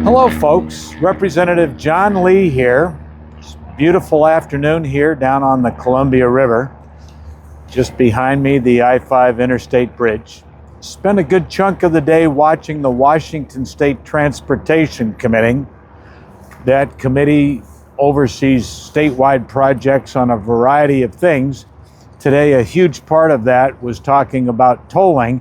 Hello folks, Representative John Lee here. It's a beautiful afternoon here down on the Columbia River. Just behind me, the I-5 Interstate Bridge. Spent a good chunk of the day watching the Washington State Transportation Committee. That committee oversees statewide projects on a variety of things. Today, a huge part of that was talking about tolling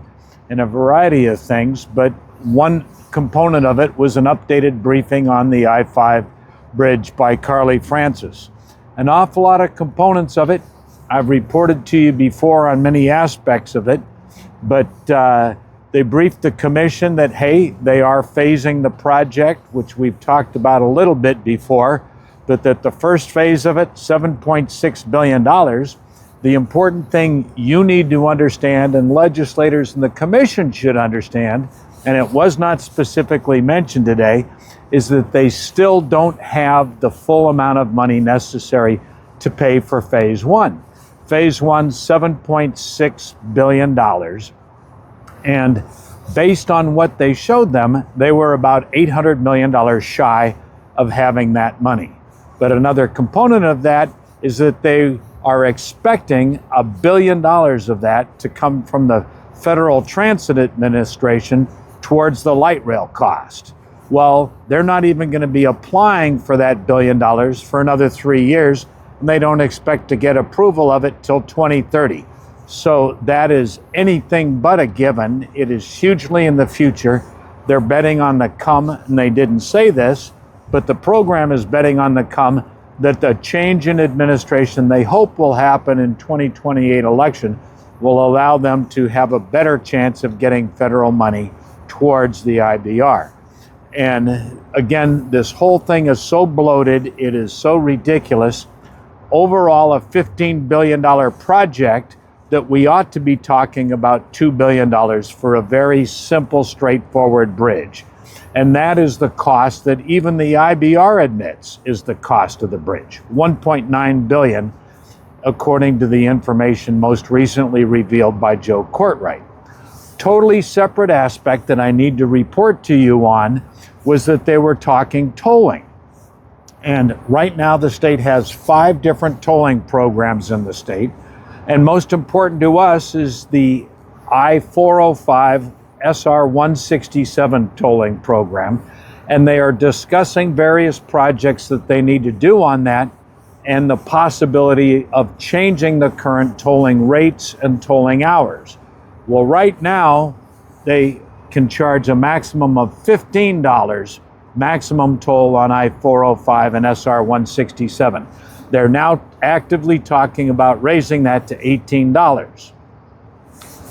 and a variety of things, but one component of it was an updated briefing on the I-5 bridge by Carly Francis. An awful lot of components of it. I've reported to you before on many aspects of it, but they briefed the commission that, hey, they are phasing the project, which we've talked about a little bit before, but that the first phase of it, $7.6 billion, the important thing you need to understand and legislators and the commission should understand, and it was not specifically mentioned today, is that they still don't have the full amount of money necessary to pay for phase one. Phase one, $7.6 billion. And based on what they showed them, they were about $800 million shy of having that money. But another component of that is that they are expecting $1 billion of that to come from the Federal Transit Administration towards the light rail cost. Well, they're not even going to be applying for that $1 billion for another 3 years, and they don't expect to get approval of it till 2030. So that is anything but a given. It is hugely in the future. They're betting on the come, and they didn't say this, but the program is betting on the come that the change in administration they hope will happen in 2028 election will allow them to have a better chance of getting federal money towards the IBR. And again, this whole thing is so bloated, it is so ridiculous. Overall, a $15 billion project that we ought to be talking about $2 billion for a very simple, straightforward bridge. And that is the cost that even the IBR admits is the cost of the bridge, $1.9 billion, according to the information most recently revealed by Joe Courtwright. Totally separate aspect that I need to report to you on was that they were talking tolling. And right now the state has 5 different tolling programs in the state. And most important to us is the I-405 SR 167 tolling program. And they are discussing various projects that they need to do on that and the possibility of changing the current tolling rates and tolling hours. Well, right now, they can charge a maximum of $15 maximum toll on I-405 and SR 167. They're now actively talking about raising that to $18.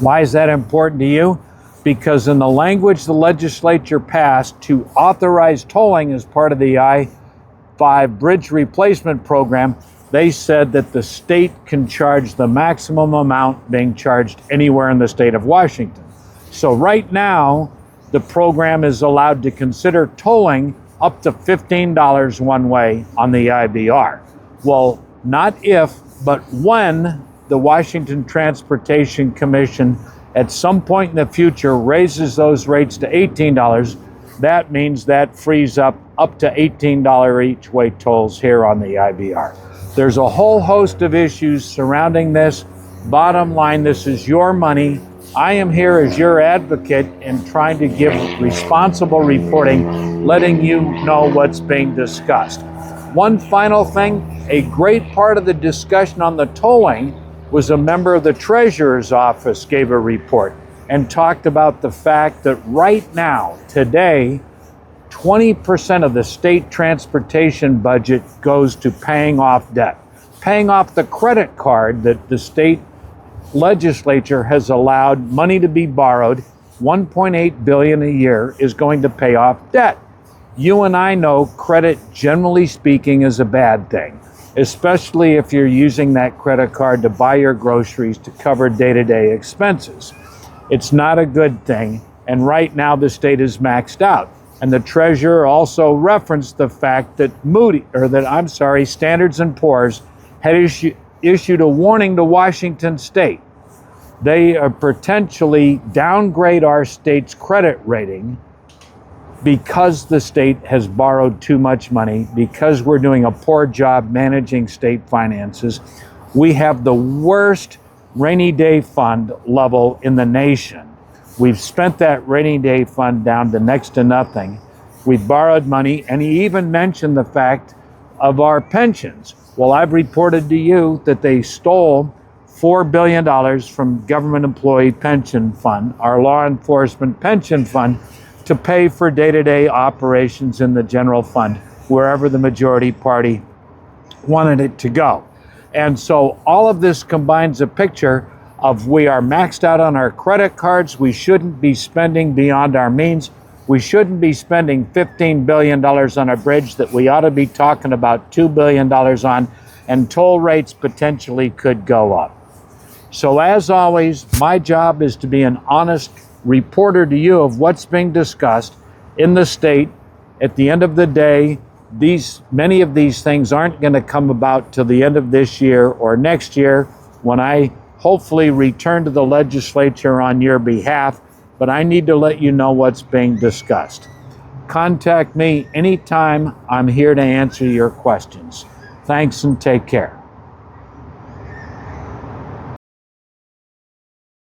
Why is that important to you? Because in the language the legislature passed to authorize tolling as part of the I-5 Bridge Replacement Program, they said that the state can charge the maximum amount being charged anywhere in the state of Washington. So right now, the program is allowed to consider tolling up to $15 one way on the IBR. Well, not if, but when the Washington Transportation Commission at some point in the future raises those rates to $18, that means that frees up to $18 each way tolls here on the IBR. There's a whole host of issues surrounding this. Bottom line, this is your money. I am here as your advocate and trying to give responsible reporting, letting you know what's being discussed. One final thing, a great part of the discussion on the tolling was a member of the Treasurer's Office gave a report and talked about the fact that right now, today, 20% of the state transportation budget goes to paying off debt, paying off the credit card that the state legislature has allowed money to be borrowed. $1.8 billion a year is going to pay off debt. You and I know credit, generally speaking, is a bad thing, especially if you're using that credit card to buy your groceries to cover day-to-day expenses. It's not a good thing, and right now the state is maxed out. And the treasurer also referenced the fact that Standard & Poor's had issued a warning to Washington State. they potentially downgrade our state's credit rating because the state has borrowed too much money, because we're doing a poor job managing state finances. We have the worst rainy day fund level in the nation. We've spent that rainy day fund down to next to nothing. We've borrowed money, and he even mentioned the fact of our pensions. Well, I've reported to you that they stole $4 billion from government employee pension fund, our law enforcement pension fund, to pay for day-to-day operations in the general fund, wherever the majority party wanted it to go. And so all of this combines a picture of we are maxed out on our credit cards. We shouldn't be spending beyond our means. We shouldn't be spending $15 billion on a bridge that we ought to be talking about $2 billion on, and toll rates potentially could go up. So as always, my job is to be an honest reporter to you of what's being discussed in the state. At the end of the day, many of these things aren't going to come about till the end of this year or next year, when I hopefully return to the legislature on your behalf, but I need to let you know what's being discussed. Contact me anytime. I'm here to answer your questions. Thanks and take care.